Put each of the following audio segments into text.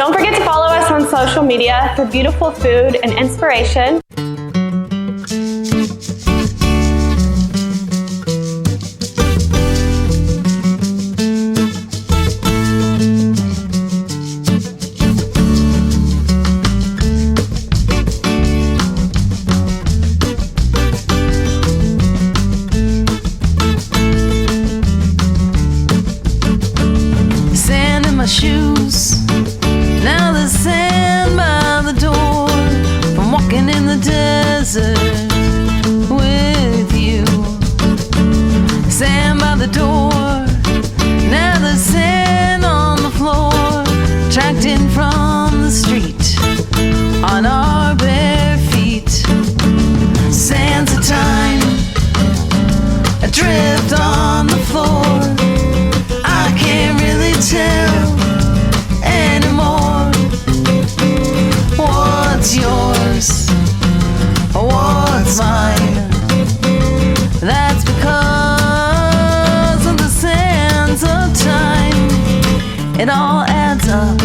Don't forget to follow us on social media for beautiful food and inspiration. Shoes. Now the sand by the door from walking in the desert with you. Sand by the door. Now the sand on the floor, tracked in from the street on our bare feet. Sands of time adrift on the floor. I can't really tell anymore what's yours or what's mine. That's because of the sands of time. It all adds up.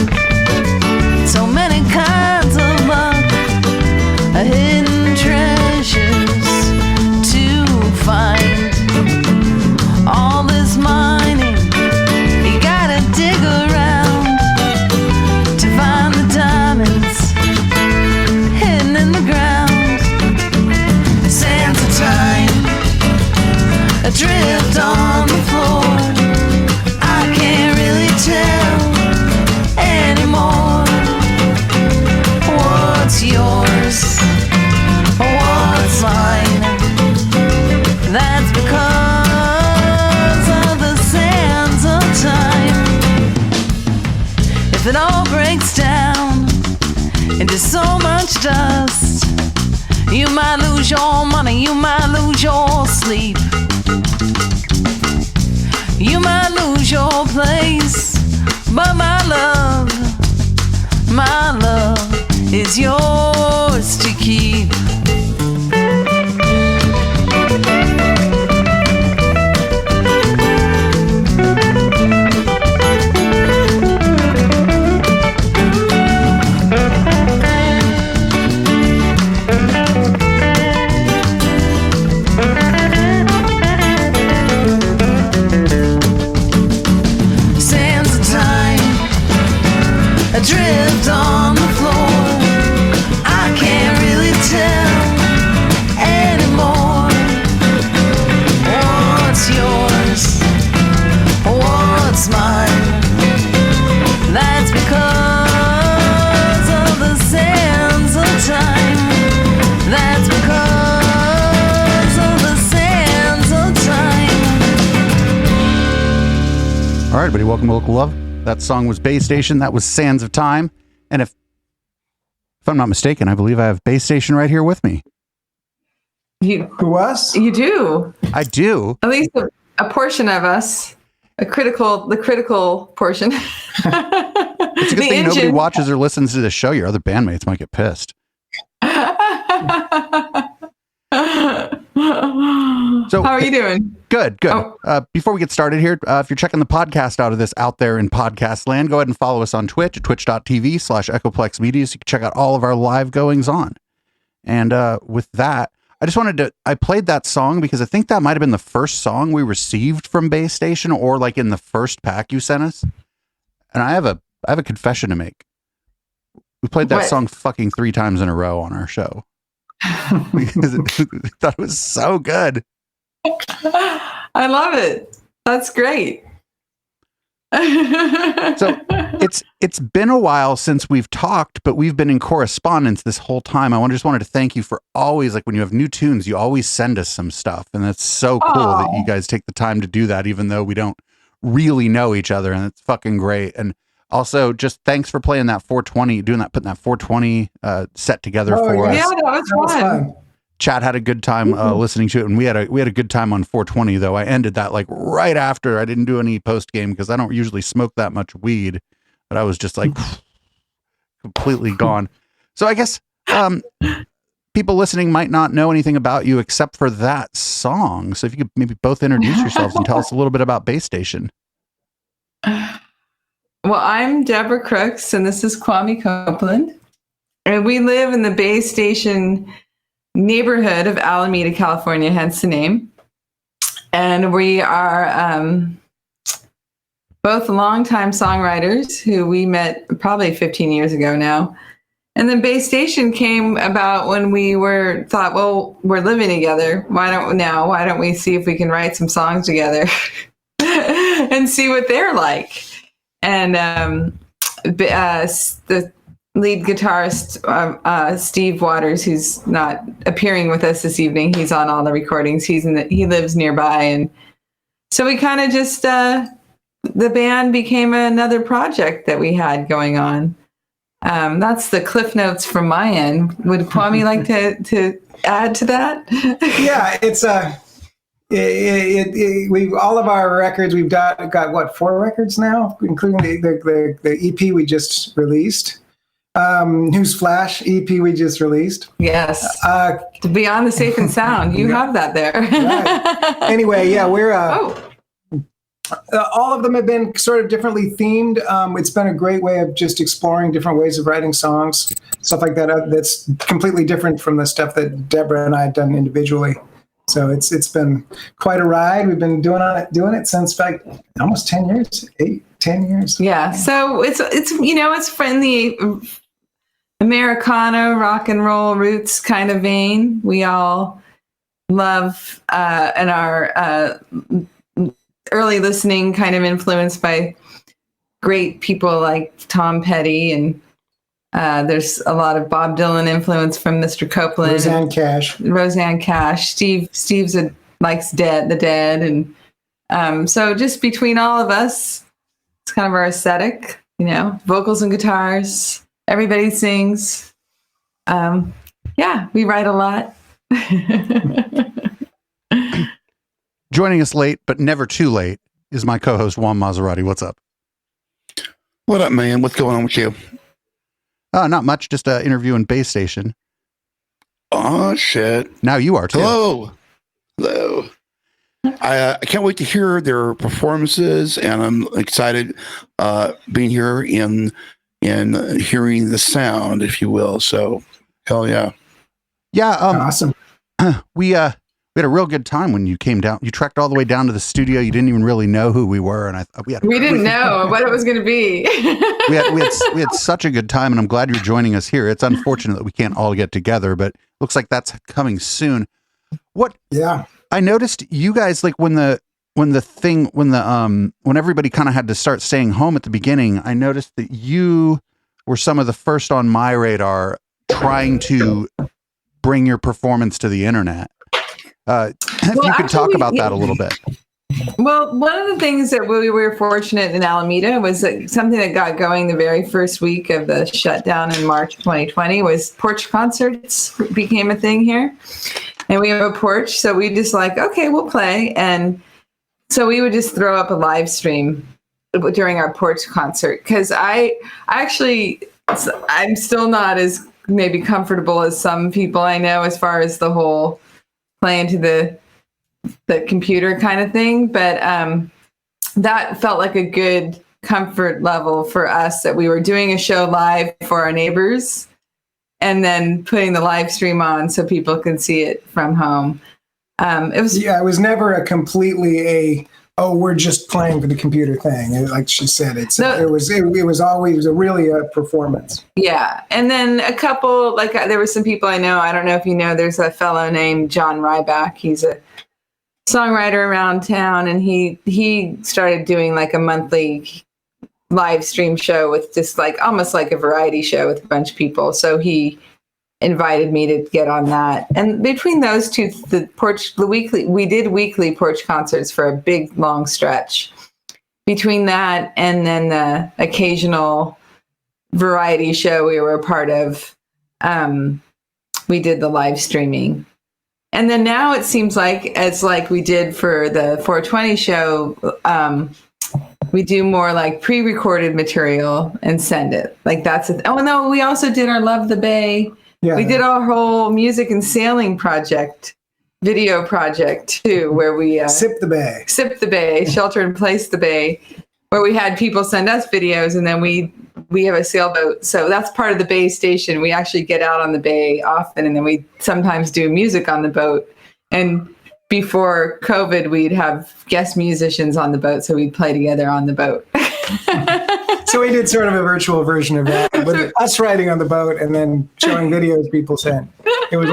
So many kinds of luck, hidden treasures to find. All this mining, you gotta dig around to find the diamonds hidden in the ground. Sands of time adrift on the floor. I can't really tell anymore what's yours or what's mine. That's because of the sands of time. If it all breaks down into so much dust, you might lose your money, you might lose your sleep, you might lose your place. But my love is yours to keep. Adrift on the floor, I can't really tell anymore what's yours or what's mine. That's because of the sands of time. That's because of the sands of time. All right, everybody, welcome to Local Love. That song was Bay Station. That was Sands of Time. And if I'm not mistaken, I believe I have Bay Station right here with me. Who, us? You do. I do. At least a portion of us. The critical portion. It's a good thing nobody watches or listens to the show. Your other bandmates might get pissed. So, how are you doing? Good. Oh. Before we get started here, if you're checking the podcast out there in podcast land, go ahead and follow us on Twitch at twitch.tv/Echoplex Media so you can check out all of our live goings on. And with that, I played that song because I think that might have been the first song we received from Bay Station, or like in the first pack you sent us. And I have a confession to make. We played that song fucking 3 times in a row on our show. Because I thought it was so good. I love it. That's great. So it's been a while since we've talked, but we've been in correspondence this whole time. I just wanted to thank you for always, like, when you have new tunes, you always send us some stuff, and that's so cool that you guys take the time to do that, even though we don't really know each other, and it's fucking great. And also, just thanks for playing that 420, putting that 420 set together for us. Yeah, that was fun. Chad had a good time listening to it, and we had a good time on 420. Though I ended that like right after. I didn't do any post game because I don't usually smoke that much weed, but I was just like completely gone. So I guess people listening might not know anything about you except for that song. So if you could maybe both introduce yourselves and tell us a little bit about Bay Station. Well, I'm Deborah Crooks, and this is Kwame Copeland. And we live in the Bay Station neighborhood of Alameda, California, hence the name. And we are both longtime songwriters who we met probably 15 years ago now. And then Bay Station came about when we thought, well, we're living together. Why don't we see if we can write some songs together and see what they're like? And the lead guitarist, Steve Waters, who's not appearing with us this evening, he's on all the recordings. He lives nearby. And so we kind of just, the band became another project that we had going on. That's the cliff notes from my end. Would Kwame like to add to that? Yeah, it's we all of our records. We've got what, 4 records now, including the EP we just released. Newsflash, EP we just released. Yes. Beyond the Safe and Sound, you have that there. Right. Anyway, yeah, we're. All of them have been sort of differently themed. It's been a great way of just exploring different ways of writing songs, stuff like that. That's completely different from the stuff that Deborah and I had done individually. So it's been quite a ride. We've been doing it since like almost 10 years, 10 years. Yeah. So it's friendly Americana rock and roll roots kind of vein. We all love and are early listening kind of influenced by great people like Tom Petty, and there's a lot of Bob Dylan influence from Mr. Copeland. Roseanne Cash. Steve's likes the Dead, and so just between all of us, it's kind of our aesthetic, vocals and guitars. Everybody sings. Yeah, we write a lot. Joining us late, but never too late, is my co-host Juan Maserati. What's up? What up, man? What's going on with you? Not much. Just interviewing Bay Station. Oh shit! Now you are too. Hello. I can't wait to hear their performances, and I'm excited being here and hearing the sound, if you will. So, hell yeah! Yeah. Awesome. We had a real good time when you came down. You trekked all the way down to the studio. You didn't even really know who we were, and we didn't know what it was going to be. we had such a good time, and I'm glad you're joining us here. It's unfortunate that we can't all get together, but looks like that's coming soon. Yeah. I noticed you guys, like when everybody kind of had to start staying home at the beginning, I noticed that you were some of the first on my radar trying to bring your performance to the internet. If you could talk about that a little bit. Well, one of the things that we were fortunate in Alameda was that something that got going the very first week of the shutdown in March 2020 was porch concerts became a thing here. And we have a porch, so we just okay, we'll play. And so we would just throw up a live stream during our porch concert. Because I'm still not as maybe comfortable as some people I know as far as the whole playing to the computer kind of thing. But that felt like a good comfort level for us, that we were doing a show live for our neighbors and then putting the live stream on so people can see it from home. It was never a completely we're just playing for the computer thing. Like she said, it was always really a performance. Yeah. And then a couple, there were some people I know, I don't know if you know, there's a fellow named John Ryback. He's a songwriter around town, and he started doing a monthly live stream show with just almost like a variety show with a bunch of people. So he invited me to get on that. And between those two, we did weekly porch concerts for a big long stretch. Between that and then the occasional variety show we were a part of, we did the live streaming. And then now it seems like we did for the 420 show, we do more pre-recorded material and send it. No, we also did our Love the Bay. Yeah. We did our whole music and sailing video project too, where we Sip the Bay, Shelter and Place the Bay, or we had people send us videos, and then we have a sailboat. So that's part of the bay station. We actually get out on the bay often, and then we sometimes do music on the boat. And before COVID, we'd have guest musicians on the boat, so we'd play together on the boat. So we did sort of a virtual version of that, with us riding on the boat and then showing videos people sent. It was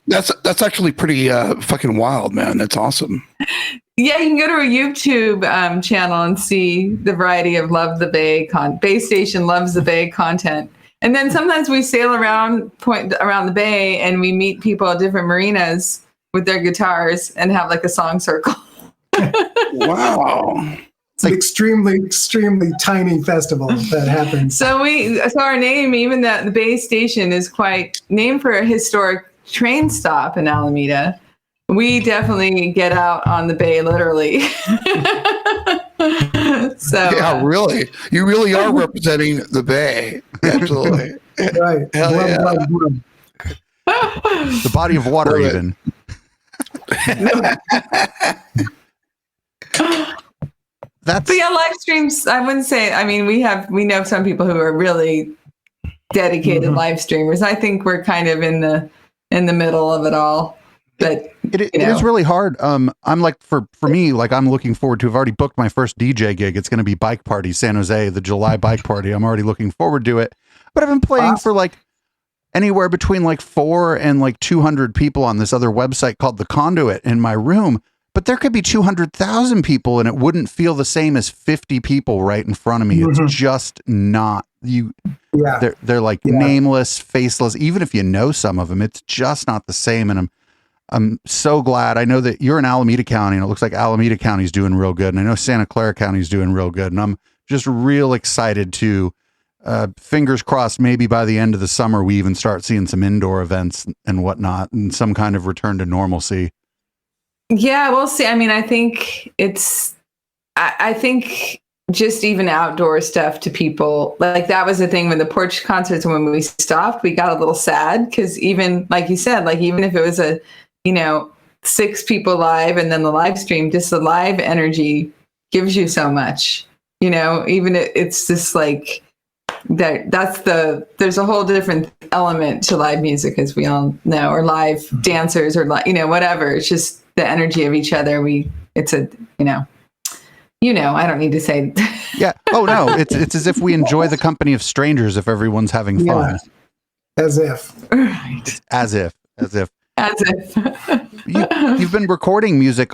that's actually pretty fucking wild, man. That's awesome. Yeah, you can go to our YouTube channel and see the variety of Love the Bay Bay Station Loves the Bay content. And then sometimes we sail around the bay, and we meet people at different marinas with their guitars and have like a song circle. Wow. It's an extremely, extremely tiny festival that happens. So our name, even the Bay Station, is quite named for a historic train stop in Alameda. We definitely get out on the bay, literally. So yeah, really, you really are representing the bay. Absolutely, right? Hell yeah. The body of water, even. But yeah, live streams, I wouldn't say, I mean, we know some people who are really dedicated live streamers. I think we're kind of in the middle of it all. But it is really hard. I'm like, for me, like, I'm looking forward to, I've already booked my first DJ gig. It's going to be Bike Party San Jose, the July Bike Party. I'm already looking forward to it. But I've been playing for like anywhere between like 4 and like 200 people on this other website called The Conduit in my room. But there could be 200,000 people, and it wouldn't feel the same as 50 people right in front of me. It's just not you. Yeah. They're like nameless, faceless. Even if you know some of them, it's just not the same. And I'm so glad. I know that you're in Alameda County, and it looks like Alameda County's doing real good. And I know Santa Clara County's doing real good. And I'm just real excited to, fingers crossed, maybe by the end of the summer, we even start seeing some indoor events and whatnot, and some kind of return to normalcy. Yeah, we'll see. I mean, I think I think just even outdoor stuff to people, like that was the thing with the porch concerts. When we stopped, we got a little sad because even, like you said, like even if it was 6 people live and then the live stream, just the live energy gives you so much, even it's just like there's a whole different element to live music, as we all know, or live dancers, or whatever. It's just the energy of each other. I don't need to say. Yeah. Oh no, it's as if we enjoy the company of strangers if everyone's having fun. Yeah. As if. Right. As if. You've been recording music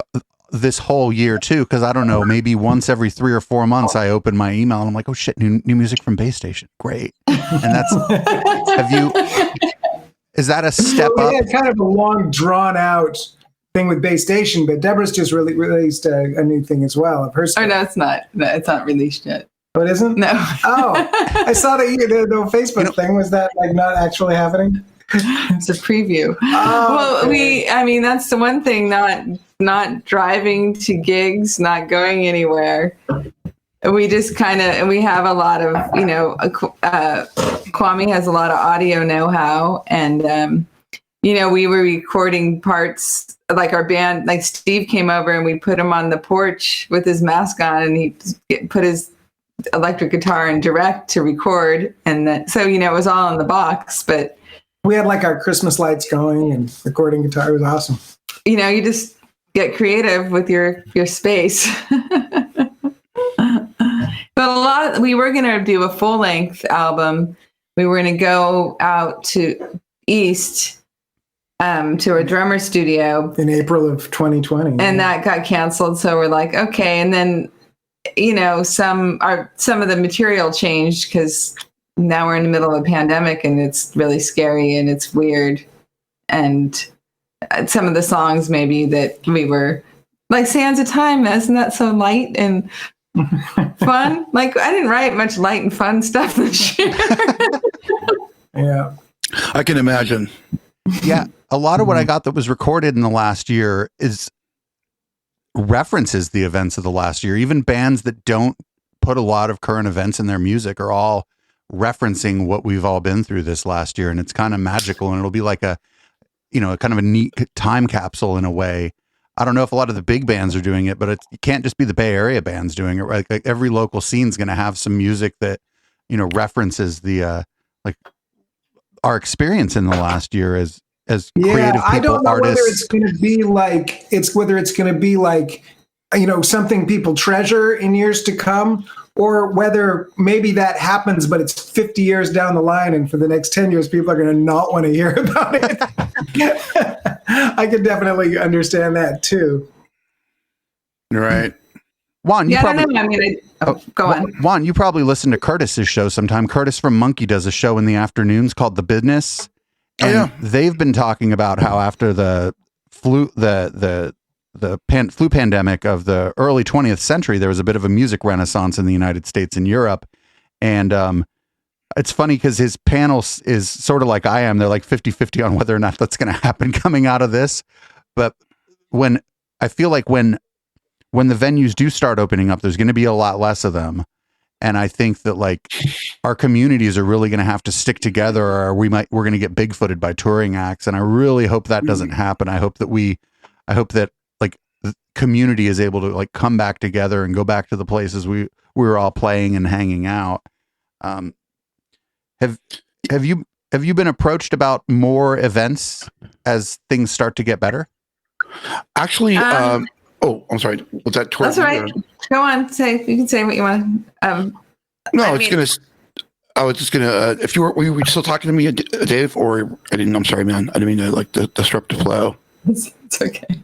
this whole year too, because I don't know, maybe once every 3 or 4 months I open my email and I'm like, oh shit, new music from Bay Station. Great. And is that a step up? We had kind of a long drawn out thing with Bay Station, but Deborah's just really released a new thing as well of her stuff. Oh no, it's not. No, it's not released yet. Oh, it isn't? No. Oh, I saw that the Facebook thing. Was that like not actually happening? It's a preview. Oh, well, okay. That's the one thing, not driving to gigs, not going anywhere. We just and we have a lot of, Kwame has a lot of audio know-how, and, we were recording parts, like our band, like Steve came over and we put him on the porch with his mask on, and he put his electric guitar in direct to record. And then, so, it was all in the box, but we had like our Christmas lights going and recording guitar. It was awesome. You just get creative with your space. But we were going to do a full length album. We were going to go out to East, to a drummer studio in April of 2020. And that got canceled. So we're like, okay. And then, some of the material changed because now we're in the middle of a pandemic and it's really scary and it's weird. And some of the songs maybe that we were like, Sands of Time, isn't that so light and fun? Like, I didn't write much light and fun stuff this year. Yeah. I can imagine. Yeah. A lot of what I got that was recorded in the last year references the events of the last year. Even bands that don't put a lot of current events in their music are all referencing what we've all been through this last year. And it's kind of magical, and it'll be like a kind of a neat time capsule in a way. I don't know if a lot of the big bands are doing it, but it can't just be the Bay Area bands doing it, right? Like every local scene is going to have some music that, references the, like our experience in the last year as creative people, I don't know artists. whether it's going to be like, something people treasure in years to come, or whether maybe that happens, but it's 50 years down the line, and for the next 10 years, people are going to not want to hear about it. I can definitely understand that too. Right. Juan, you Yeah, I probably, don't know. Go on. Juan, you probably listen to Curtis's show sometime. Curtis from Monkey does a show in the afternoons called The Business. And they've been talking about how after the flu pandemic of the early 20th century, there was a bit of a music renaissance in the United States and Europe. And it's funny because his panel is sort of like I am. They're like 50-50 on whether or not that's going to happen coming out of this. But when I feel like when the venues do start opening up, there's going to be a lot less of them. And I think that like our communities are really going to have to stick together, or we're going to get bigfooted by touring acts. And I really hope that doesn't happen. I hope that like the community is able to like come back together and go back to the places we were all playing and hanging out. Have you been approached about more events as things start to get better? Actually, I'm sorry. Was that That's all right. Go on. You can say what you want. I was just gonna. If you were you still talking to me, Dave, or I didn't. I'm sorry, man. I didn't mean to like disrupt the flow. It's okay.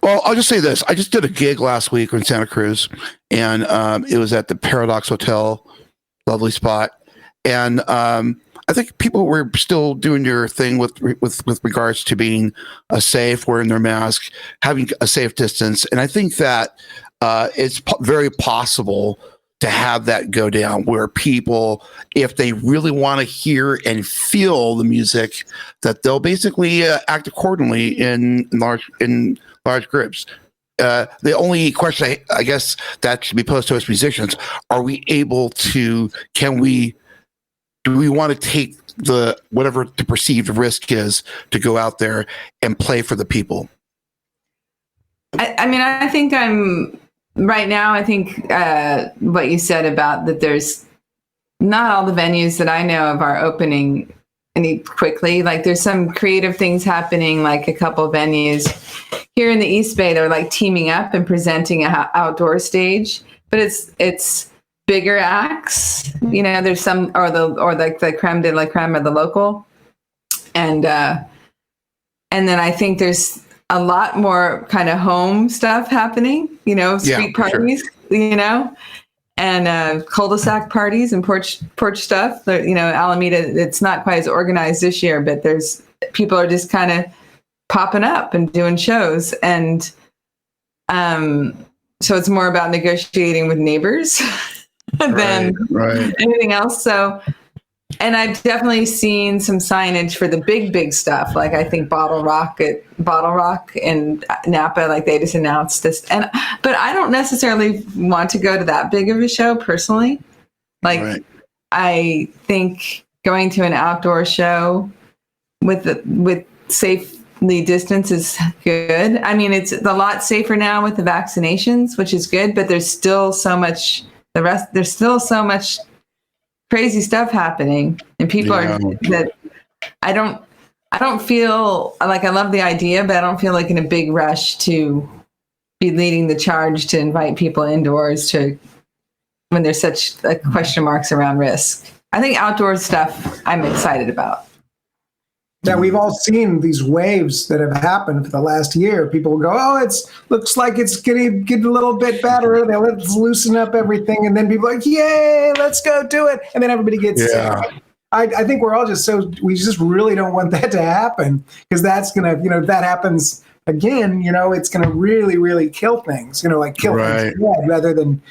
Well, I'll just say this. I just did a gig last week in Santa Cruz, and it was at the Paradox Hotel, lovely spot. And I think people were still doing their thing with regards to being safe, wearing their mask, having a safe distance. And I think that it's very possible to have that go down where people, if they really want to hear and feel the music, that they'll basically act accordingly in large groups. The only question I guess that should be posed to us musicians: are we able to? Do we want to take whatever the perceived risk is to go out there and play for the people? I think right now. I think what you said about that there's not all the venues that I know of are opening any quickly. Like there's some creative things happening, like a couple venues here in the East Bay. They're like teaming up and presenting an outdoor stage, but it's bigger acts, there's some, or like the creme de la creme of the local. And then I think there's a lot more kind of home stuff happening, street parties, sure. And cul-de-sac parties and porch stuff. Alameda, it's not quite as organized this year, but people are just kind of popping up and doing shows. And so it's more about negotiating with neighbors than anything else. So, and I've definitely seen some signage for the big stuff. Like I think Bottle Rock in Napa, like they just announced this. But I don't necessarily want to go to that big of a show personally. Like I think going to an outdoor show with safely distance is good. I mean, it's a lot safer now with the vaccinations, which is good, but there's still so much crazy stuff happening, and people are that I don't feel like I love the idea, but I don't feel like in a big rush to be leading the charge to invite people indoors when there's such question marks around risk. I think outdoor stuff I'm excited about. Yeah, we've all seen these waves that have happened for the last year. People will go, "Oh, looks like it's going to get a little bit better. Let's loosen up everything." And then people are like, "Yay, let's go do it." And then everybody gets sick. I think we're all we just really don't want that to happen, because that's going to, if that happens again, it's going to really, really kill things, like kill things dead, rather than,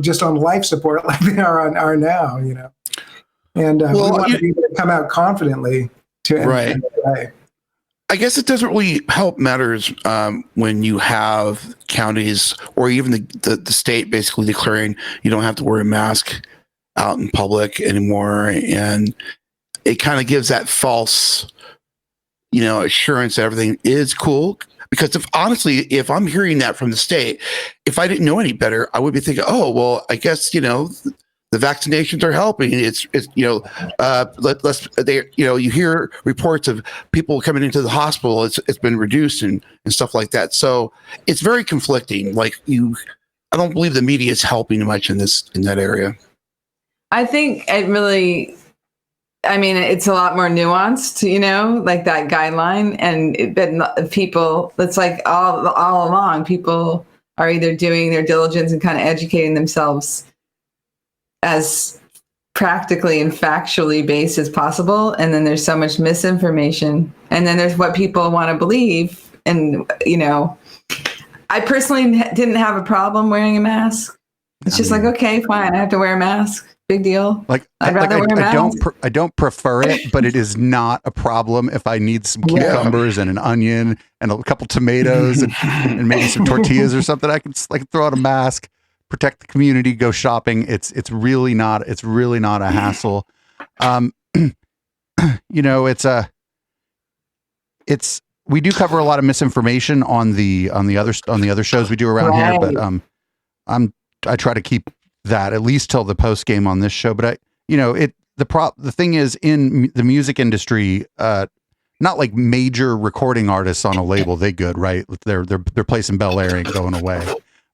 just on life support like they are now, And we want to be able to come out confidently. I guess it doesn't really help matters when you have counties or even the state basically declaring you don't have to wear a mask out in public anymore, and it kind of gives that false, assurance that everything is cool. Because if I'm hearing that from the state, if I didn't know any better, I would be thinking, oh, well, I guess, the vaccinations are helping. It's you hear reports of people coming into the hospital. It's been reduced and stuff like that. So it's very conflicting. I don't believe the media is helping much in that area. I think it's a lot more nuanced, like that guideline, but people, it's like all along, people are either doing their diligence and kind of educating themselves as practically and factually based as possible. And then there's so much misinformation. And then there's what people want to believe. And, I personally didn't have a problem wearing a mask. It's just okay, fine. I have to wear a mask. Big deal. I'd rather wear a mask. I don't prefer it, but it is not a problem if I need some cucumbers and an onion and a couple tomatoes and maybe some tortillas or something. I can throw out a mask, protect the community, go shopping. It's really not a hassle. We do cover a lot of misinformation on the other shows we do around here, but I try to keep that at least till the post game on this show. But the thing is, in the music industry, not like major recording artists on a label, they good, right? They're placing Bel Air ain't going away.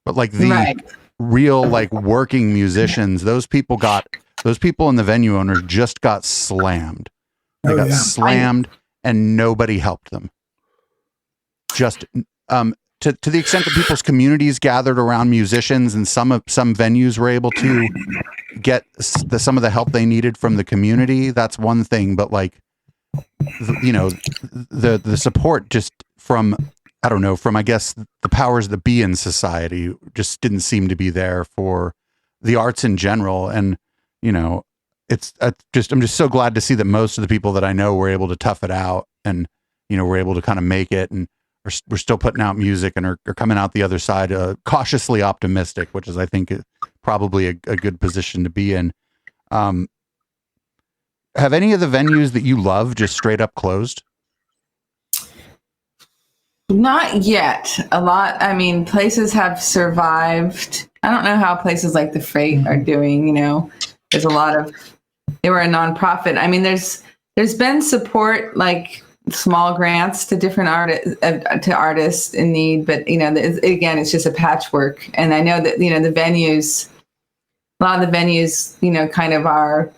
But like the real working musicians, those people in the venue owners just got slammed. They got slammed and nobody helped them. Just to the extent that people's communities gathered around musicians and some venues were able to get some of the help they needed from the community, that's one thing. But the support just from I guess the powers that be in society just didn't seem to be there for the arts in general. And, I'm just so glad to see that most of the people that I know were able to tough it out and, were able to kind of make it and we're still putting out music and are coming out the other side cautiously optimistic, which is, I think, probably a good position to be in. Have any of the venues that you love just straight up closed? Not yet. A lot. Places have survived. I don't know how places like the Freight are doing. There's a lot of. They were a nonprofit. There's been support small grants to different artists in need, but again, it's just a patchwork. And I know that a lot of the venues kind of are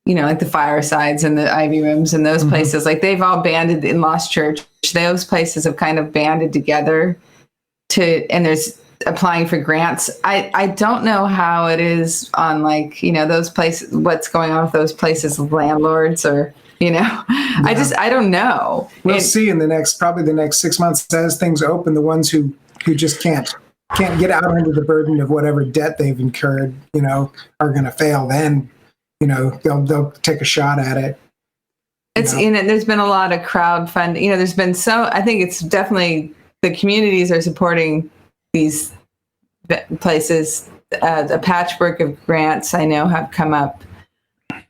like the Firesides and the Ivy Rooms and those places, they've all banded in Lost Church. Those places have kind of banded together and there's applying for grants. I don't know how it is on those places, what's going on with those places, landlords or I don't know. We'll see in the next 6 months as things open. The ones who just can't get out under the burden of whatever debt they've incurred, are going to fail. Then, they'll take a shot at it. It's there's been a lot of crowdfunding. There's been I think it's definitely the communities are supporting these places. A patchwork of grants I know have come up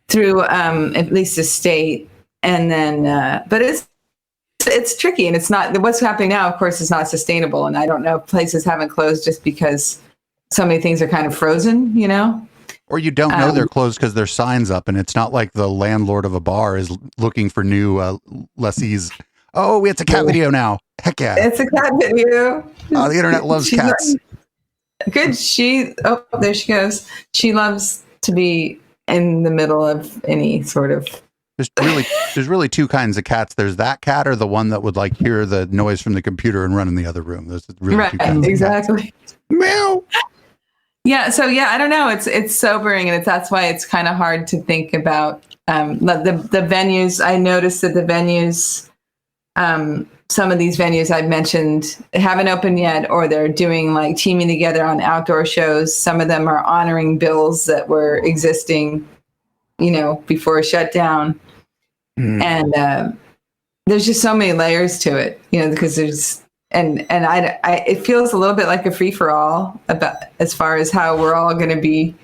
through at least the state, and then but it's tricky, and it's not what's happening now. Of course, is not sustainable, and I don't know if places haven't closed just because so many things are kind of frozen, Or you don't know they're closed because there's signs up, and it's not like the landlord of a bar is looking for new lessees. Oh, it's a cat video now. Heck yeah, it's a cat video. Oh, the internet loves cats. Good. There she goes. She loves to be in the middle of any sort of. There's really two kinds of cats. There's that cat or the one that would hear the noise from the computer and run in the other room. There's really two kinds exactly. Meow. Yeah. So I don't know. It's sobering, and that's why it's kind of hard to think about the venues. I noticed that the venues, some of these venues I've mentioned haven't opened yet, or they're doing teaming together on outdoor shows. Some of them are honoring bills that were existing, before shutdown. And there's just so many layers to it, because there's and it feels a little bit like a free for all about as far as how we're all going to be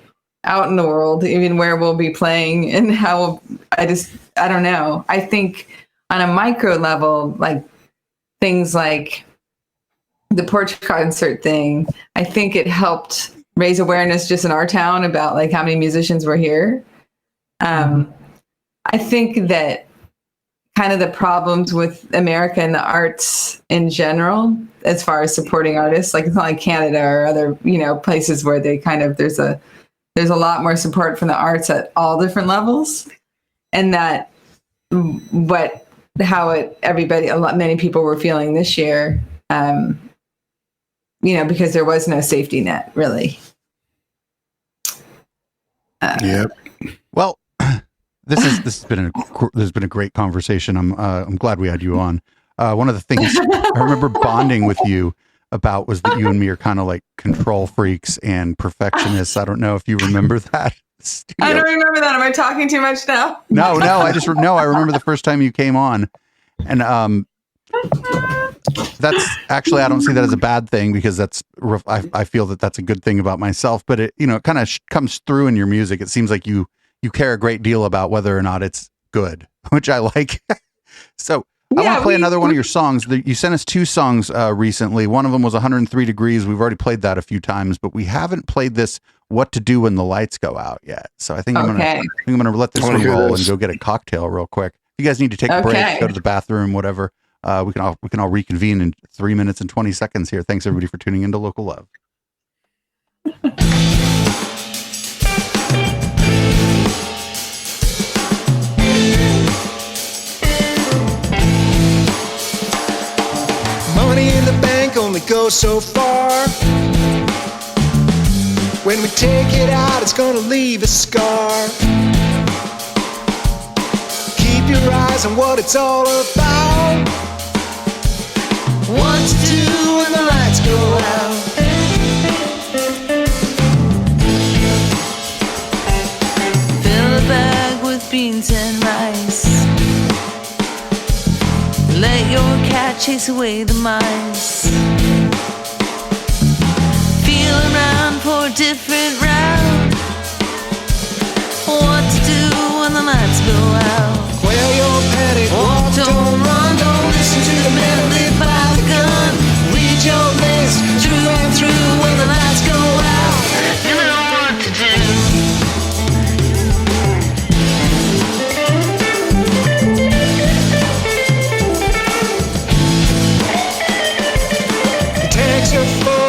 out in the world, even where we'll be playing and how I don't know. I think on a micro level, things like the porch concert thing, I think it helped raise awareness just in our town about like how many musicians were here. I think that kind of the problems with America and the arts in general, as far as supporting artists, like it's not like Canada or other, you know, places where they kind of, there's a lot more support from the arts at all different levels. And that many people were feeling this year, you know, because there was no safety net really. Yep. Well, this has been a great conversation. I'm glad we had you on. One of the things I remember bonding with you about was that you and me are kind of like control freaks and perfectionists. I don't know if you remember that. I don't remember that. Am I talking too much now? No. I remember the first time you came on, and that's actually, I don't see that as a bad thing, because I feel that that's a good thing about myself. But it, you know, it kind of comes through in your music. It seems like you care a great deal about whether or not it's good, which I like. So I want to play another one of your songs. You sent us 2 songs recently. One of them was 103 Degrees. We've already played that a few times, but we haven't played this What to Do When the Lights Go Out yet. So I think I'm gonna let this one roll and go get a cocktail real quick. If you guys need to take a break, go to the bathroom, whatever. We can all reconvene in 3 minutes and 20 seconds here. Thanks everybody for tuning into Local Love. Money in the bank only goes so far. When we take it out, it's gonna leave a scar. Keep your eyes on what it's all about. What to do when the lights go out. Fill a bag with beans and rice. Let your cat chase away the mice. Feel around for a different route. What to do when the lights go out. Wear your panic, walk, don't run, don't listen to the man lit by the gun. Read your list through and through when the lights go out. You know what to do.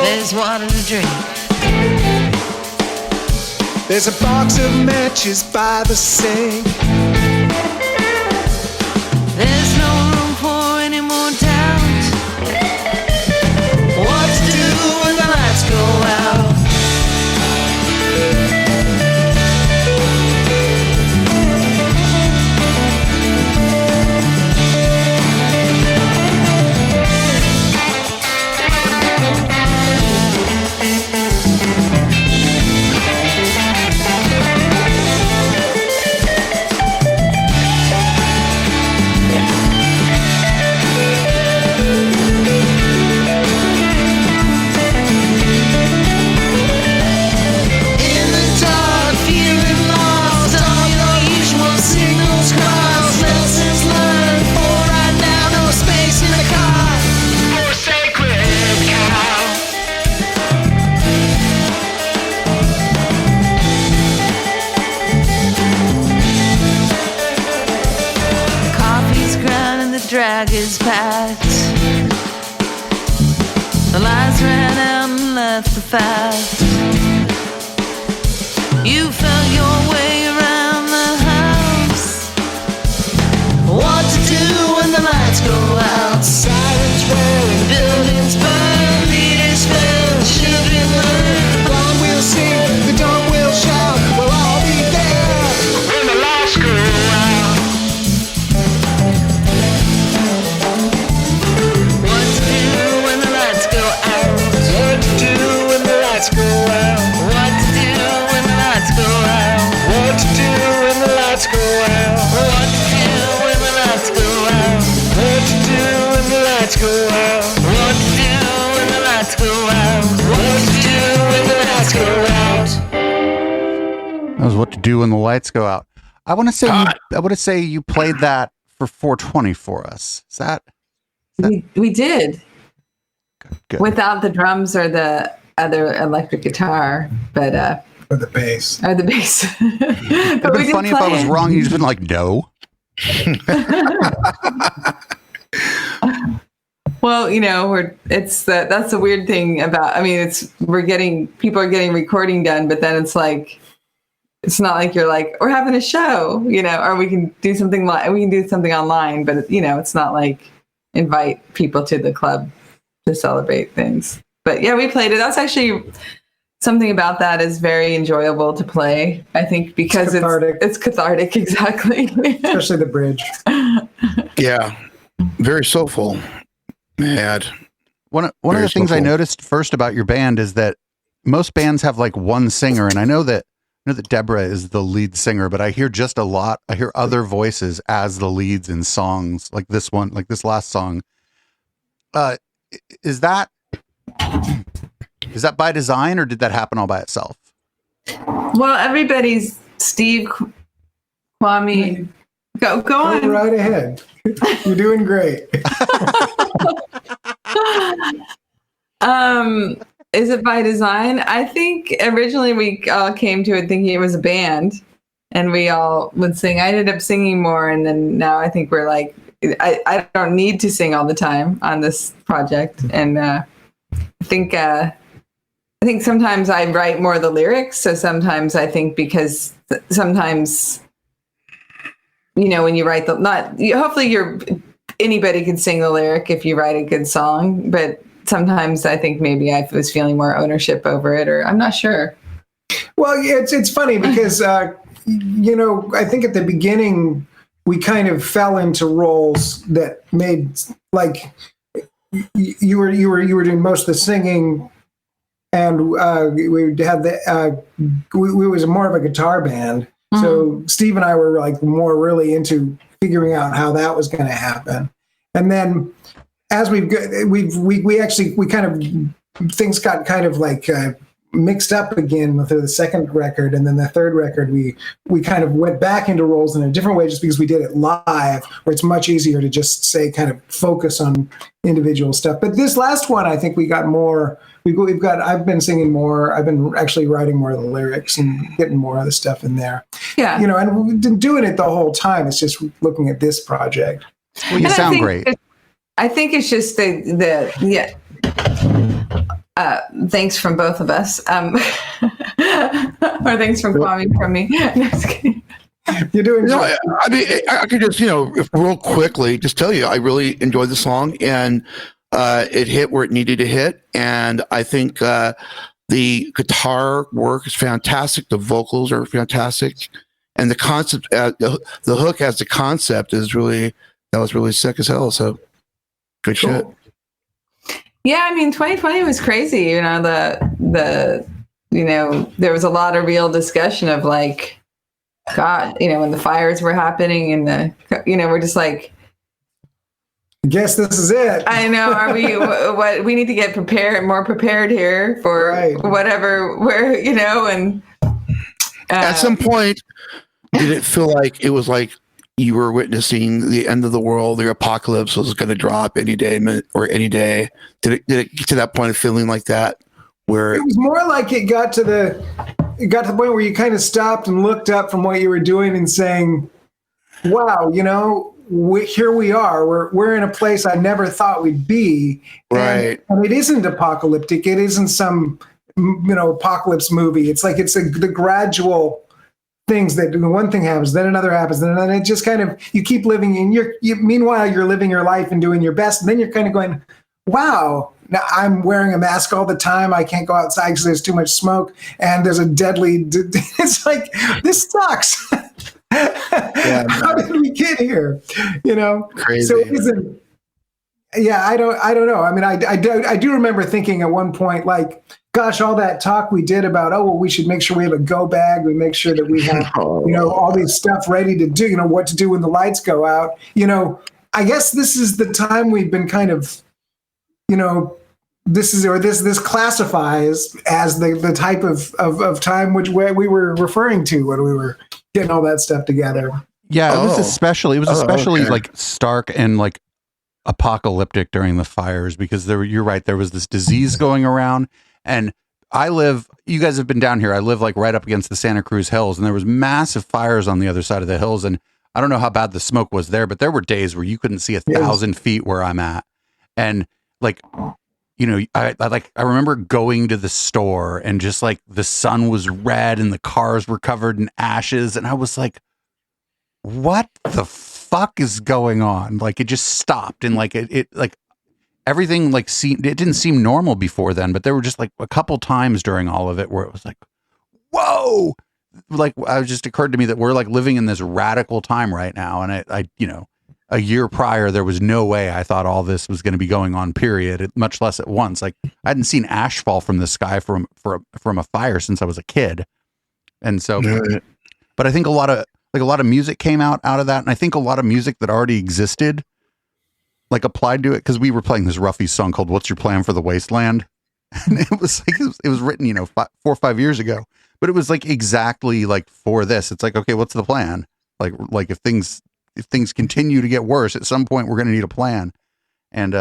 There's water to drink. There's a box of matches by the sink. There's no room for any more doubt. What to do when the lights go out. Drag is packed. The lights ran out and left the fact. You felt your way around the house. What to do when the lights go out. Sirens roaring, buildings burn, leaders fail, children learn. The blonde will sing, the dumb will shout. We'll all be there when the lights go out. Lights go out. What to do when the lights go out. What to do when the lights go out. What to do when the lights go out. What to do when the lights go out. What to do when the lights go out. What to do when the lights go out. That was What to Do When the Lights Go Out. I want to say you played that for 420 for us. Is that We did Good. without the drums or the other electric guitar, but Or the bass. or the bass. It'd But we been did funny if I play was it. wrong. You'd just been like, no. Well, that's the weird thing about, I mean, people are getting recording done, but then it's like, it's not like you're like, we're having a show, or we can do something online, but it's not like invite people to the club to celebrate things. But yeah, we played it. That's actually something about that is very enjoyable to play, I think, because it's cathartic. Exactly. Especially the bridge. Yeah. Very soulful. Mad. One of Very the things I soulful. noticed first about your band is that most bands have like one singer, and I know that Deborah is the lead singer, but I hear I hear other voices as the leads in songs like this one, like this last song. Is that by design, or did that happen all by itself? Well, everybody's Steve, Kwame. Go on. Go right ahead. You're doing great. Is it by design? I think originally we all came to it thinking it was a band and we all would sing. I ended up singing more, and then now I think we're like, I don't need to sing all the time on this project. And I think sometimes I write more of the lyrics. So sometimes I think because sometimes, when you write hopefully anybody can sing the lyric if you write a good song, but sometimes I think maybe I was feeling more ownership over it, or I'm not sure. Well, it's funny because, I think at the beginning we kind of fell into roles that made, like, you were doing most of the singing, and we had we was more of a guitar band. Mm-hmm. So Steve and I were like more really into figuring out how that was going to happen, and then as things got kind of like mixed up again with the second record, and then the third record, we kind of went back into roles in a different way, just because we did it live, where it's much easier to just say kind of focus on individual stuff. But this last one, I think we got more. I've been singing more. I've been actually writing more of the lyrics and getting more of the stuff in there. Yeah, and we've been doing it the whole time. It's just looking at this project. Well, you sound great. I think it's just thanks from both of us, or thanks from Kwame from me. No, just kidding. You're doing great. I mean, I could just, real quickly just tell you, I really enjoyed the song, and it hit where it needed to hit. And I think the guitar work is fantastic. The vocals are fantastic. And the concept, the hook as the concept that was really sick as hell. So good shit. Yeah, I mean, 2020 was crazy. There was a lot of real discussion of like, God, when the fires were happening and we're just like, I guess this is it. I know. Are we? What we need to get more prepared here for whatever. Where and at some point, did it feel like it was like you were witnessing the end of the world, the apocalypse was going to drop any day or any day? Did it get to that point of feeling like that? Where it was more like it got to the point where you kind of stopped and looked up from what you were doing and saying, "Wow, here we are. We're in a place I never thought we'd be." Right. And it isn't apocalyptic. It isn't some apocalypse movie. It's like the gradual things that one thing happens, then another happens, then it just kind of, you keep living in meanwhile you're living your life and doing your best, and then you're kind of going, wow, now I'm wearing a mask all the time. I can't go outside because there's too much smoke and there's a deadly. It's like, this sucks. Yeah, how did we get here? Crazy. So it isn't. Yeah, I don't know. I mean, I do remember thinking at one point, like, gosh, all that talk we did about, we should make sure we have a go bag. We make sure that we have, all these stuff ready to do, what to do when the lights go out. I guess this is the time we've been kind of, this classifies as the type of time we were referring to when we were getting all that stuff together. Yeah, it was especially like stark and like apocalyptic during the fires because you're right, there was this disease going around. And you guys have been down here. I live like right up against the Santa Cruz Hills, and there was massive fires on the other side of the hills. And I don't know how bad the smoke was there, but there were days where you couldn't see 1,000 feet where I'm at. And like, you know, I remember going to the store and just like the sun was red and the cars were covered in ashes. And I was like, what the fuck is going on? Like it just stopped. And like, it like everything like it didn't seem normal before then, but there were just like a couple times during all of it where it was like, whoa, like it just occurred to me that we're like living in this radical time right now. And I you know, a year prior, there was no way I thought all this was going to be going on, period, much less at once. Like I hadn't seen ash fall from the sky from a fire since I was a kid. And so, but I think a lot of music came out of that. And I think a lot of music that already existed, like applied to it. Cause we were playing this Ruffy song called What's Your Plan for the Wasteland? And it was like, it was written, you know, 4 or 5 years ago, but it was like exactly like for this. It's like, okay, what's the plan? Like if things continue to get worse, at some point we're going to need a plan. And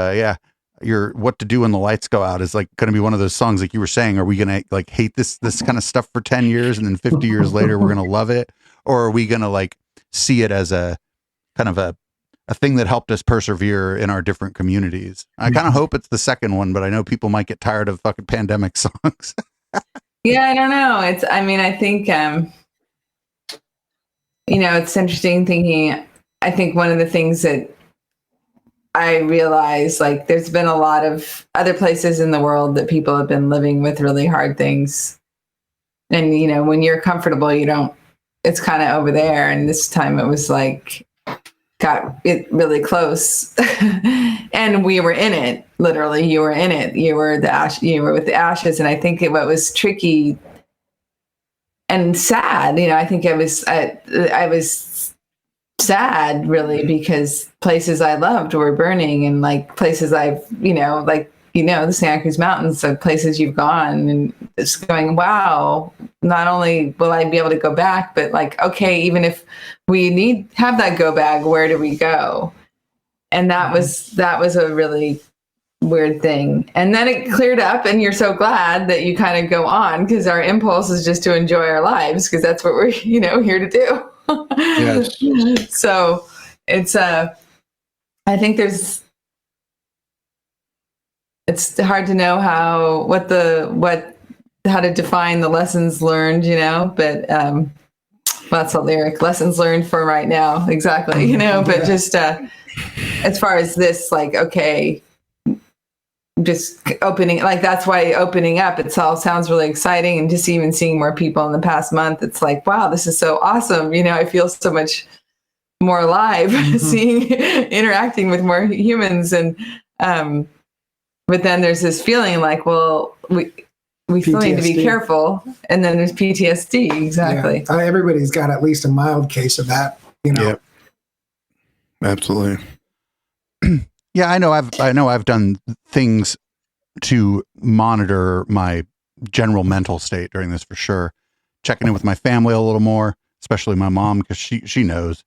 your What to Do When the Lights Go Out is like going to be one of those songs, like you were saying. Are we going to like hate this kind of stuff for 10 years and then 50 years later we're going to love it? Or are we going to like see it as a kind of a thing that helped us persevere in our different communities? I kind of hope it's the second one, but I know people might get tired of fucking pandemic songs. Yeah, I don't know. I think, you know, it's interesting thinking. I think one of the things that I realized, like, there's been a lot of other places in the world that people have been living with really hard things. And, you know, when you're comfortable, it's kind of over there. And this time it was like, got it really close. And we were in it. Literally, you were in it. You were with the ashes. And I think what was tricky and sad, you know, I think I was sad really because places I loved were burning, and like places I've, you know, like, you know, the Santa Cruz Mountains, so places you've gone, and just going, wow, not only will I be able to go back, but like, okay, even if we have that go bag, where do we go? And that was a really weird thing. And then it cleared up, and you're so glad that you kind of go on, because our impulse is just to enjoy our lives, because that's what we're, you know, here to do. Yes. So it's I think it's hard to know how to define the lessons learned, you know, but that's a lyric, lessons learned for right now, exactly, you know. But just as far as this, like, okay, just opening, like, that's why opening up, it all sounds really exciting. And just even seeing more people in the past month, it's like, wow, this is so awesome. You know, I feel so much more alive interacting with more humans. And but then there's this feeling like, well, we still need to be careful. And then there's PTSD. Exactly. Yeah. Everybody's got at least a mild case of that, you know. Yep. Absolutely. Yeah, I know I've done things to monitor my general mental state during this, for sure. Checking in with my family a little more, especially my mom, because she knows.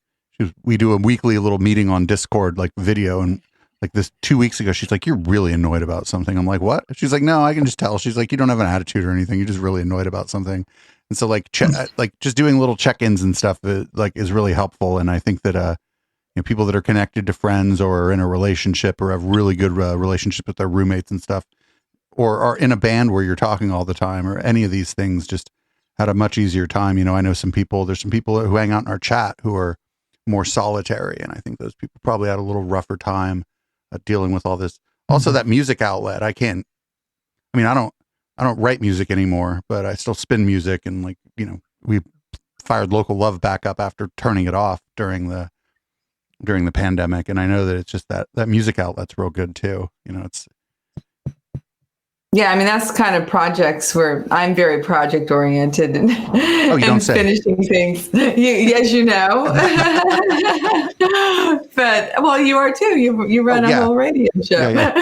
We do a weekly little meeting on Discord, like video, and like this 2 weeks ago, she's like, "You're really annoyed about something." I'm like, "What?" She's like, "No, I can just tell." She's like, "You don't have an attitude or anything. You're just really annoyed about something." And so like like just doing little check-ins and stuff is really helpful. And I think that you know, people that are connected to friends or are in a relationship or have really good relationships with their roommates and stuff, or are in a band where you're talking all the time, or any of these things, just had a much easier time. You know, I know there's some people who hang out in our chat who are more solitary. And I think those people probably had a little rougher time dealing with all this. Also, that music outlet, I don't write music anymore, but I still spin music. And like, you know, we fired Local Love back up after turning it off during the pandemic. And I know that it's just that music outlet's real good too. You know, it's. Yeah, I mean, that's kind of projects where I'm very project oriented and, and finishing things, as you know. But, well, you are too. You run a whole radio show. Yeah.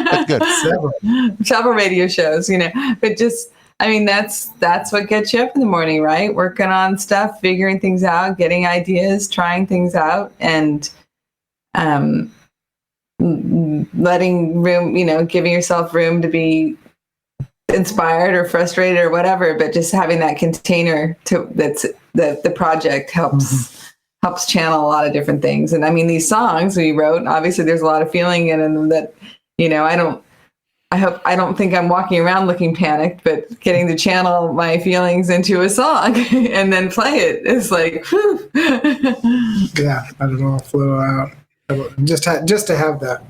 That's good. Several radio shows, you know. But just, I mean, that's what gets you up in the morning, right? Working on stuff, figuring things out, getting ideas, trying things out, and letting room, giving yourself room to be inspired or frustrated or whatever, but just having that container that's the project helps channel a lot of different things. And I mean, these songs we wrote, obviously there's a lot of feeling in them that, I don't think I'm walking around looking panicked, but getting to channel my feelings into a song and then play it is like, whew. Yeah, let it all flow out. Just to have the,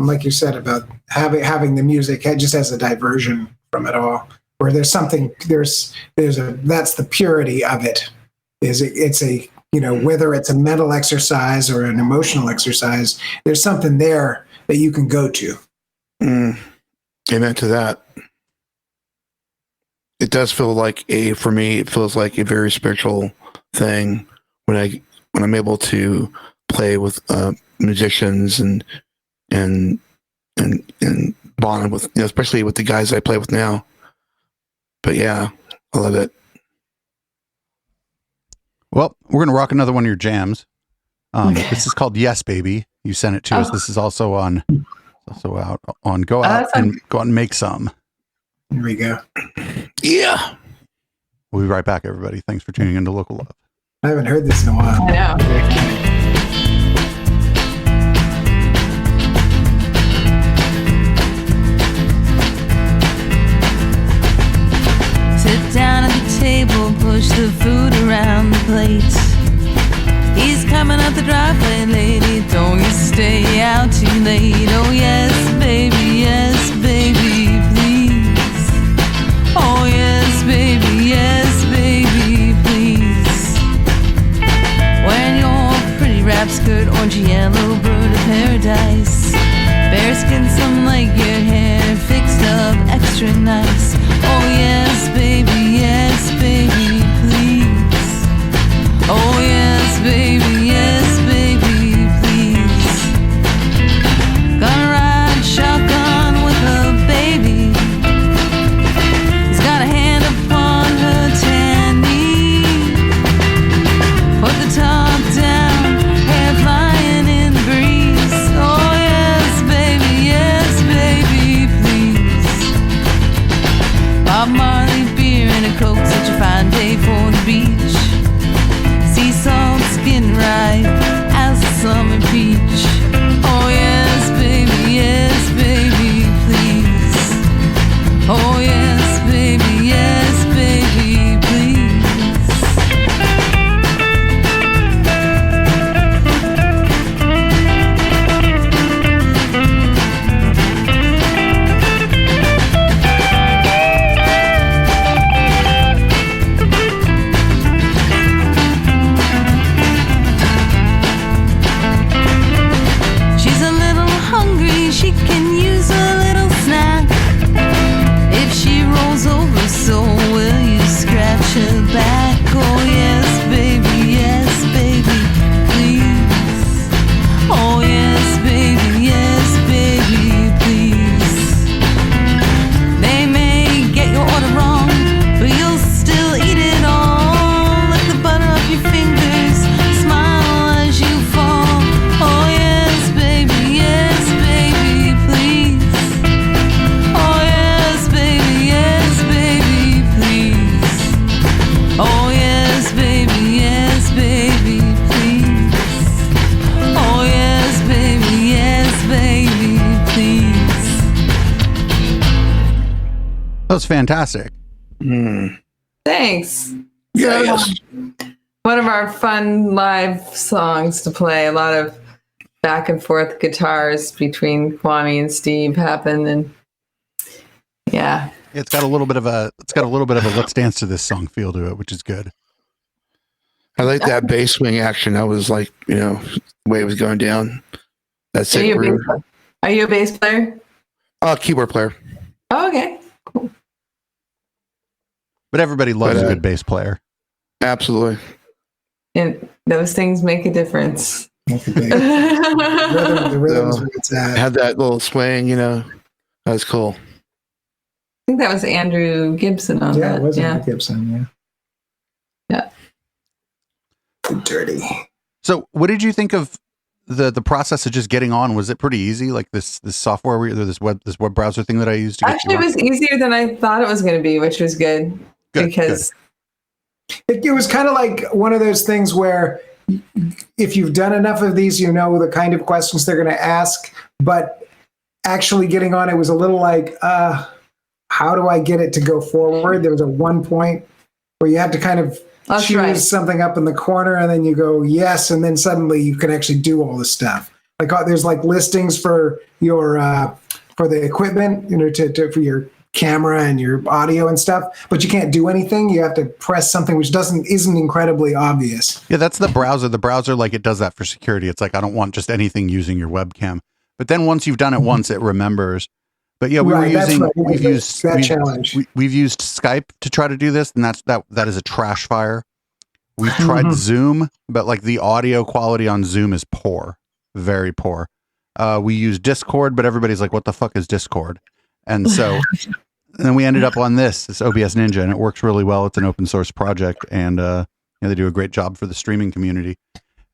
like you said about having the music just as a diversion from it all, where there's something, that's the purity of it. It's a, whether it's a mental exercise or an emotional exercise, there's something there that you can go to. Amen to that. It does feel like for me, it feels like a very spiritual thing when I'm able to play with musicians and bond with, especially with the guys I play with now. But yeah, I love it. Well, we're gonna rock another one of your jams. This is called "Yes, Baby." You sent it to us. This is also out on Go Out and Make Some. Here we go. Yeah. We'll be right back, everybody. Thanks for tuning into Local Love. I haven't heard this in a while. I know. Sit down at the table, push the food around the plate. He's coming up the driveway, lady, don't you stay out too late. Oh yes, baby, please. Oh yes, baby, please. Wearing your pretty wrap skirt, orangey yellow bird of paradise. Bearskin, some like your hair, fixed up extra nice. Oh yes, baby, please. Oh yes, baby, please. Gonna ride shotgun with a baby. He's got a hand upon her tan knee. Put the top down, hair flying in the breeze. Oh yes, baby, please. Bob Marley beer and a Coke, such a fine day for the beach. Sea salt skin ripe as a summer peach. Oh yes, baby, please. Oh yes, baby, please. She's a little hungry, she can use a little snack. If she rolls over, so will you scratch her back? Oh yes, baby, please. Oh yes, baby, please. They may get your order wrong, but you'll still eat it all. Let the butter off your fingers, smile as you fall. Oh yes, baby, please. Oh yes, baby, please. Oh yes, baby, please. Oh yes, baby, please. That was fantastic. Thanks. Yes. One of our fun live songs to play. A lot of back and forth guitars between Kwame and Steve happen, and yeah. It's got a little bit of a Let's Dance to This song feel to it, which is good. I like that bass swing action. That was like, the way it was going down. That's Are it. you a bass player? Keyboard player. Oh, okay. But everybody loves a good bass player. Absolutely. And those things make a difference. The rhythm's where it's at. Had that little swing, that was cool. I think that was Andrew Gibson on Yeah, that. it was Andrew Gibson, Yeah. Dirty. So what did you think of the process of just getting on, was it pretty easy? Like this software, this web browser thing that I used to get Actually, it was easier than I thought it was going to be, which was good. Because it was kind of like one of those things where if you've done enough of these, you know the kind of questions they're going to ask, but actually getting on it was a little like, how do I get it to go forward? There was a one point where you had to kind of choose something up in the corner, and then you go yes, and then suddenly you can actually do all this stuff. Like there's like listings for your for the equipment, you know, for your camera and your audio and stuff, but you can't do anything. You have to press something which isn't incredibly obvious. Yeah, that's the browser. The browser, like, it does that for security. It's like, I don't want just anything using your webcam. But then once you've done it once, it remembers. But yeah, we've used Skype to try to do this, and that is a trash fire. We've tried Zoom, but like the audio quality on Zoom is poor, very poor. We use Discord, but everybody's like, what the fuck is Discord? And so and then we ended up on this OBS Ninja, and it works really well. It's an open source project, and they do a great job for the streaming community.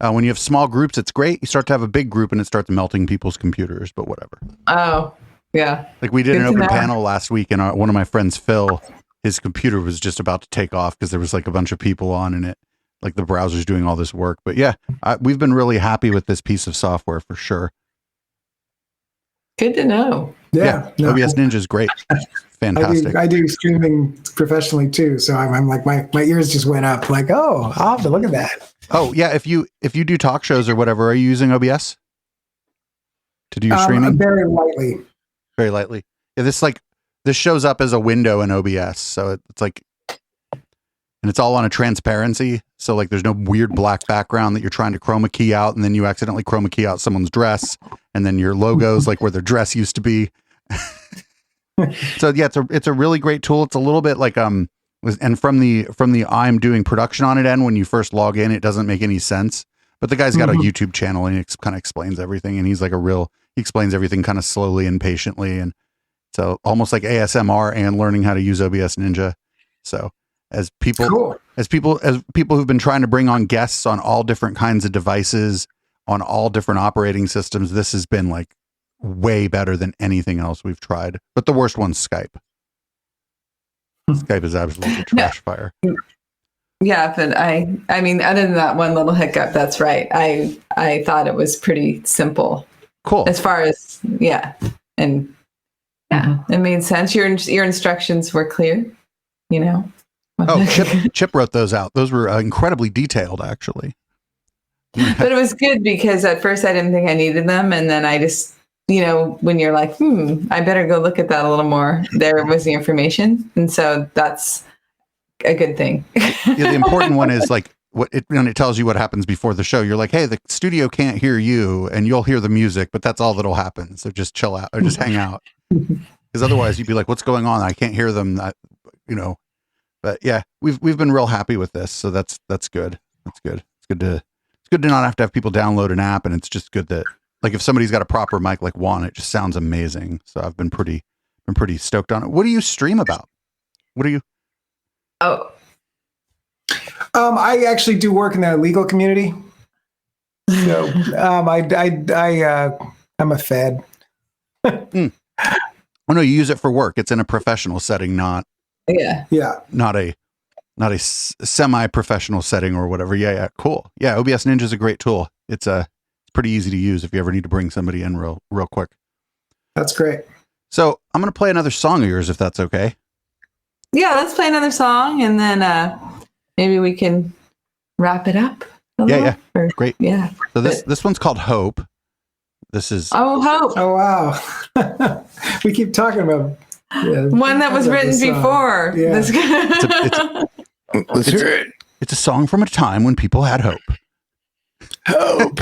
When you have small groups, it's great. You start to have a big group, and it starts melting people's computers, but whatever. Oh, yeah. Like we did an open panel last week, and one of my friends, Phil, his computer was just about to take off because there was like a bunch of people on in it. Like the browser's doing all this work. But yeah, we've been really happy with this piece of software for sure. Good to know. Yeah. No. OBS Ninja is great. Fantastic. I do streaming professionally too. So I'm like, my ears just went up like, oh, I'll have to look at that. Oh yeah. If you do talk shows or whatever, are you using OBS to do your streaming? Very lightly. Very lightly. Yeah. This shows up as a window in OBS. So it's like, and it's all on a transparency. So like there's no weird black background that you're trying to chroma key out, and then you accidentally chroma key out someone's dress, and then your logo's like where their dress used to be. So yeah, it's a really great tool. It's a little bit like and from the I'm doing production on it end, when you first log in, it doesn't make any sense. But the guy's got a YouTube channel, and he kind of explains everything, and he's like he explains everything kind of slowly and patiently, and so almost like ASMR and learning how to use OBS Ninja. So as people who've been trying to bring on guests on all different kinds of devices, on all different operating systems, this has been like way better than anything else we've tried. But the worst one's Skype. Skype is absolutely trash fire. Yeah, but I mean, other than that one little hiccup, that's right. I thought it was pretty simple. Cool. As far as and it made sense. Your instructions were clear, you know. Oh, Chip wrote those out. Those were incredibly detailed, actually. But it was good because at first I didn't think I needed them, and then I just, when you're like, I better go look at that a little more. There was the information, and so that's a good thing. Yeah, the important one is like when it tells you what happens before the show. You're like, hey, the studio can't hear you, and you'll hear the music, but that's all that'll happen. So just chill out or just hang out, because otherwise you'd be like, what's going on? I can't hear them. But yeah, we've been real happy with this, so that's good. That's good. It's good to not have to have people download an app, and it's just good that, like, if somebody's got a proper mic like Juan, it just sounds amazing. So I've been pretty stoked on it. What do you stream about? What are you? Oh, I actually do work in the legal community. So I'm a fed. Oh no, you use it for work. It's in a professional setting, not a semi-professional setting or whatever. Yeah, cool. Yeah, OBS Ninja is a great tool. It's pretty easy to use if you ever need to bring somebody in real quick. That's great. So I'm going to play another song of yours, if that's okay. Yeah, let's play another song, and then maybe we can wrap it up. Great. Yeah. So this one's called Hope. This is Hope. Oh wow. We keep talking about one that was written before. Yeah. Let's hear it. It's a song from a time when people had hope. Hope.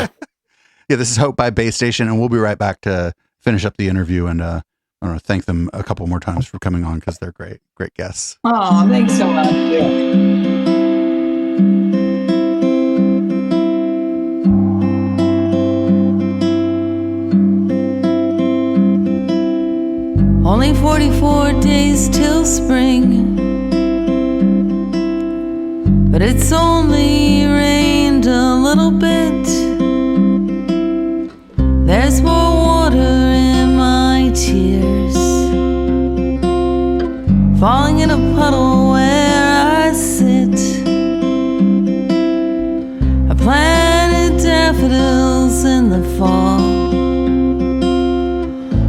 Yeah, this is Hope by Base Station, and we'll be right back to finish up the interview, and I want to thank them a couple more times for coming on, because they're great guests. Oh, thanks so much. Only 44 days till spring, but it's only rained a little bit. in the fall.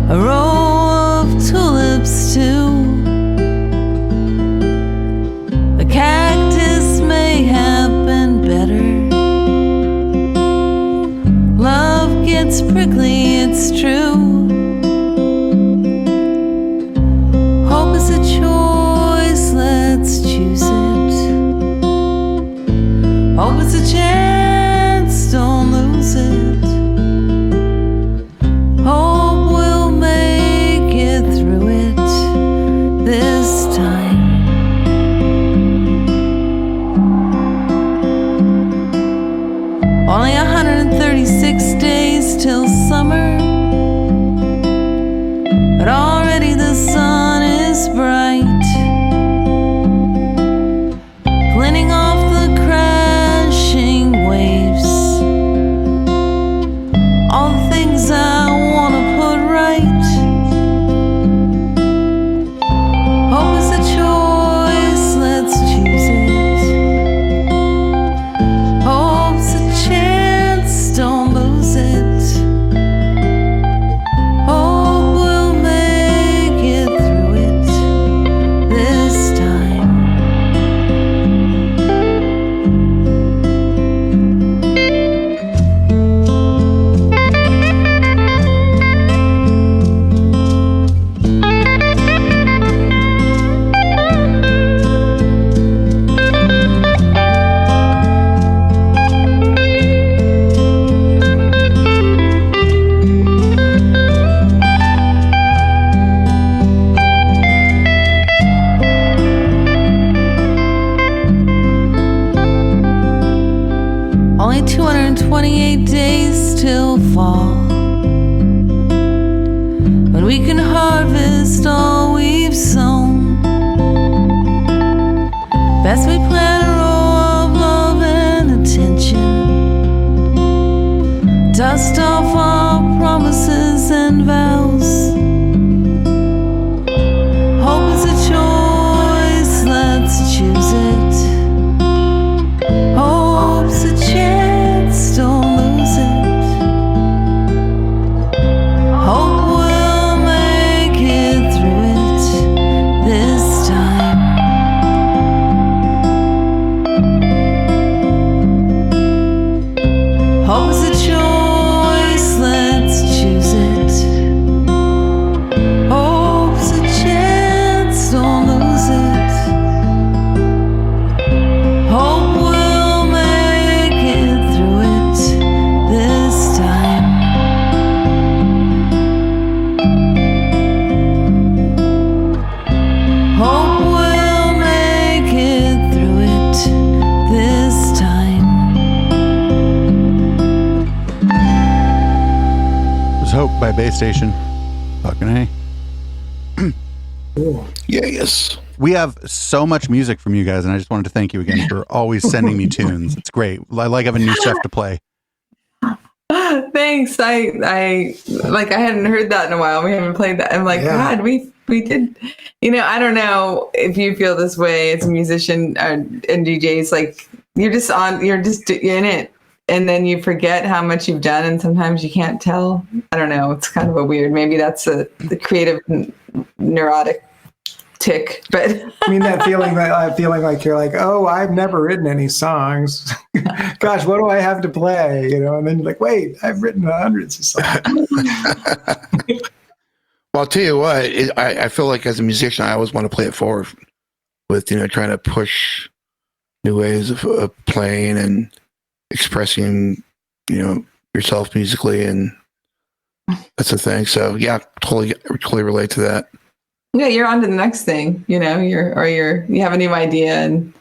A row of tulips too. A cactus may have been better. Love gets prickly, it's true. Hope is a choice, let's choose it. Hope is a chance, don't lose it. Hope we'll make it through it this time. Only 136 days till summer, but already the sun is bright, cleaning off the crashing waves. All the things I wanna put right. Hope is a choice, let's choose it. Hope's a chance, don't lose it. Hope we'll make it through it this time. Only 228 days till fall, when we can harvest all we've sown. Best we plan a row of love and attention. Dust off our promises and vows. Hope is a choice, let's choose it. Hope's a chance, don't lose it. Hope we'll make it through it this time. Hope's a choice, let's choose it. Hope's a chance, don't lose it. Hope we'll make it through it this time. Hope we'll make it through it this time. There's Hope by Bay Station. Fucking hey. Yes. We have so much music from you guys, and I just wanted to thank you again for always sending me tunes. It's great. I like having new stuff to play. Thanks. I hadn't heard that in a while. We haven't played that. I'm like, Yeah. God, we did. I don't know if you feel this way as a musician and DJs. Like you're just in it, and then you forget how much you've done, and sometimes you can't tell. I don't know. It's kind of a weird. Maybe that's the creative neurotic tick, but I mean, that feeling like you're like, oh, I've never written any songs. Gosh, what do I have to play? And then you're like, wait, I've written hundreds of songs. Well, I'll tell you what, I feel like as a musician, I always want to play it forward with, trying to push new ways of playing and expressing, yourself musically. And that's the thing. So yeah, totally relate to that. yeah, you're on to the next thing. You have a new idea, and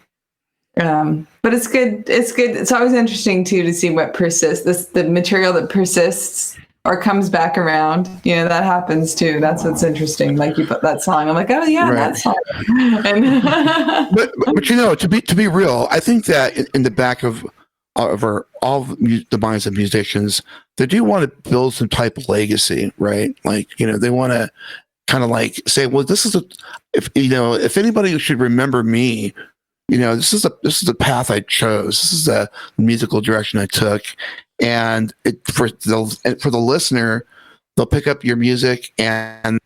but it's good. It's good. It's always interesting too to see what persists. The material that persists or comes back around. That happens too. That's what's interesting. Like you put that song, I'm like, oh yeah, Right. that song. And but to be real, I think that in the back of all the minds of musicians, they do want to build some type of legacy, right? Like they want to kind of like say, well, this is if anybody should remember me, this is the path I chose. This is the musical direction I took, and for the listener, they'll pick up your music. And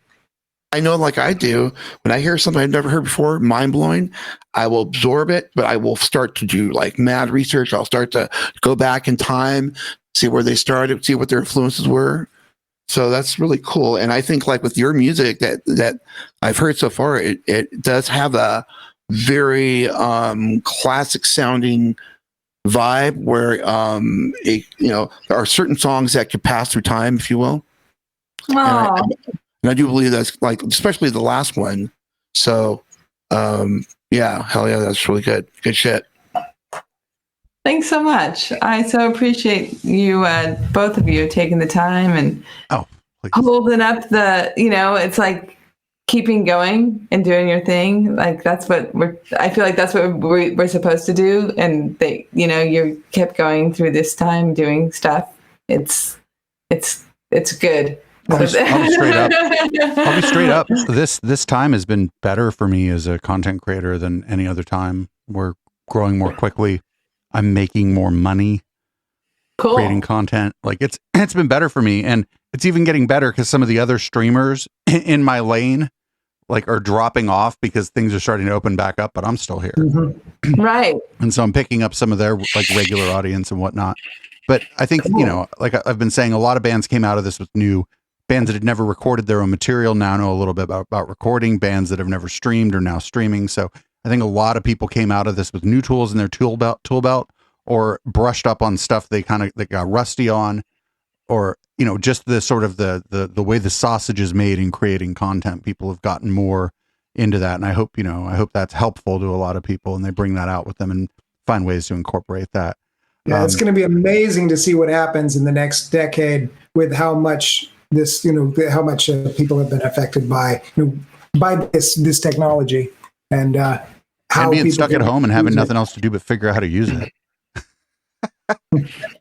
I know, like I do, when I hear something I've never heard before, mind blowing, I will absorb it, but I will start to do like mad research. I'll start to go back in time, see where they started, see what their influences were. So that's really cool. And I think like with your music that I've heard so far, it does have a very classic sounding vibe where there are certain songs that could pass through time, if you will. Oh, And I do believe that's like, especially the last one. So yeah, hell yeah, that's really good. Good shit. thanks so much. I so appreciate you, both of you, taking the time and Please. holding up it's like keeping going and doing your thing. Like that's what I feel like that's what we're supposed to do. And you kept going through this time doing stuff. It's good. I'll be straight up. I'll be straight up. This time has been better for me as a content creator than any other time. We're growing more quickly. I'm making more money Cool. creating content. Like it's been better for me, and it's even getting better because some of the other streamers in my lane are dropping off because things are starting to open back up, but I'm still here. Mm-hmm. Right. And so I'm picking up some of their regular audience and whatnot. But I think, like I've been saying, a lot of bands came out of this with new bands that had never recorded their own material now know a little bit about recording. Bands that have never streamed are now streaming. So I think a lot of people came out of this with new tools in their tool belt or brushed up on stuff they got rusty on, or, just the sort of the way the sausage is made in creating content. People have gotten more into that. And I hope that's helpful to a lot of people and they bring that out with them and find ways to incorporate that. Yeah, it's going to be amazing to see what happens in the next decade with how much people have been affected by this technology and how being people stuck at home and having nothing else to do but figure out how to use it.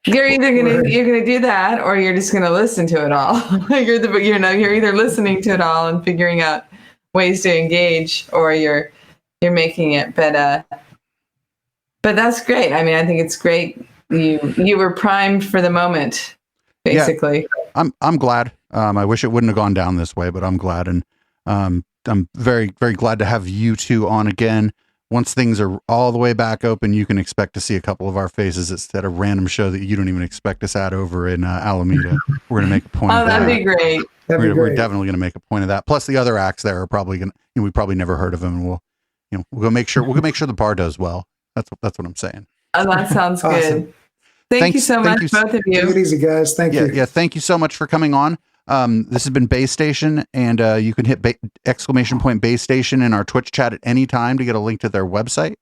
You're gonna do that, or you're just gonna listen to it all. You're either listening to it all and figuring out ways to engage, or you're making it. But that's great. I mean, I think it's great. You were primed for the moment, basically. Yeah, I'm glad. I wish it wouldn't have gone down this way, but I'm glad, and I'm very, very glad to have you two on again. Once things are all the way back open, you can expect to see a couple of our faces at a random show that you don't even expect us at over in Alameda. We're going to make a point of that. That'd be great. We're definitely going to make a point of that. Plus the other acts there are probably going to, we probably never heard of them, and we'll go make sure the bar does well. That's what I'm saying. Oh, that sounds Awesome. good. Thank you so much, both of you. Take it easy, guys. Thank you. Yeah, thank you so much for coming on. This has been Base Station, and you can hit !Base Station in our Twitch chat at any time to get a link to their website.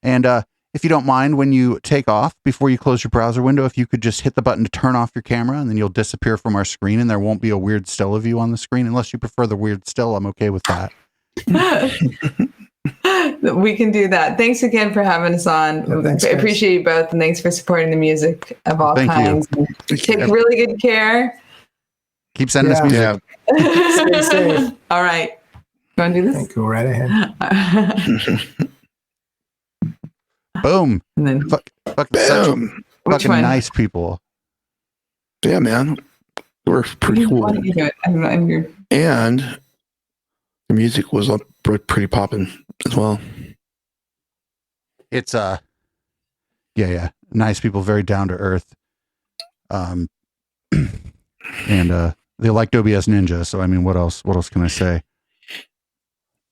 And if you don't mind, when you take off, before you close your browser window, if you could just hit the button to turn off your camera, and then you'll disappear from our screen, and there won't be a weird still of you on the screen. Unless you prefer the weird still, I'm okay with that. We can do that. Thanks again for having us on. Well, thanks, I guys. appreciate you both, and thanks for supporting the music of all Thank you. kinds. Take really good care. Keep sending us music. Stay safe. All right. You want to do this? Go right ahead. Boom. And then Fuck such Boom. fucking one? nice people. Yeah, man. We're pretty why cool. don't you do it? I'm your And the music was pretty popping as well. It's yeah, nice people, very down to earth. And they liked OBS Ninja, so I mean, what else can I say?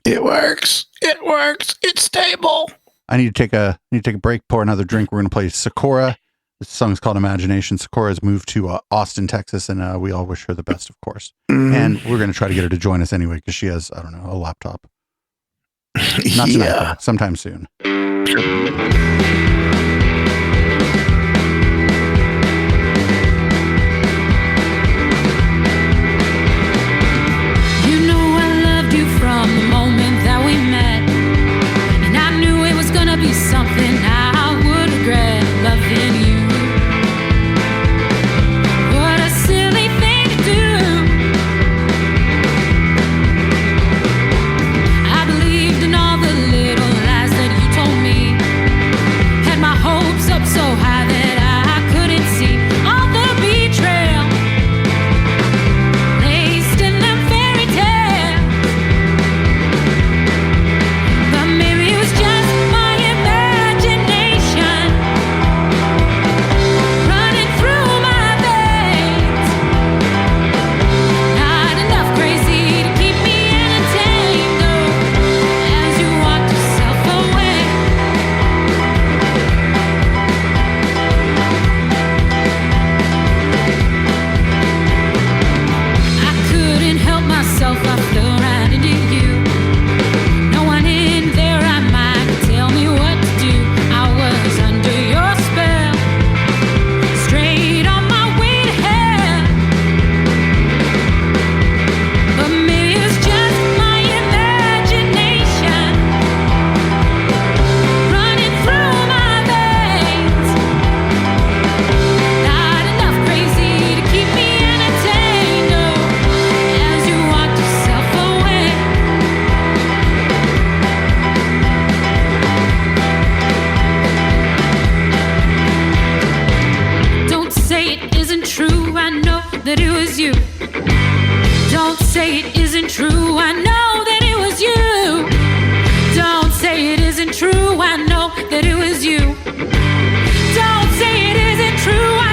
It works. It's stable. I need to take a break, pour another drink. We're gonna play Socorra. This song's called Imagination. Socorra has moved to Austin, Texas, and we all wish her the best, of course. Mhm. And we're gonna try to get her to join us anyway because she has, I don't know, a laptop. Not tonight, Yeah. though. Sometime soon. You know I loved you from the moment that we met, and I knew it was gonna be something I would regret loving you. What a silly thing to do. I believed in all the little lies that you told me. say it isn't true. I know that it was you. Don't say it isn't true. I know that it was you. Don't say it isn't true. I know that it was you. Don't say it isn't true.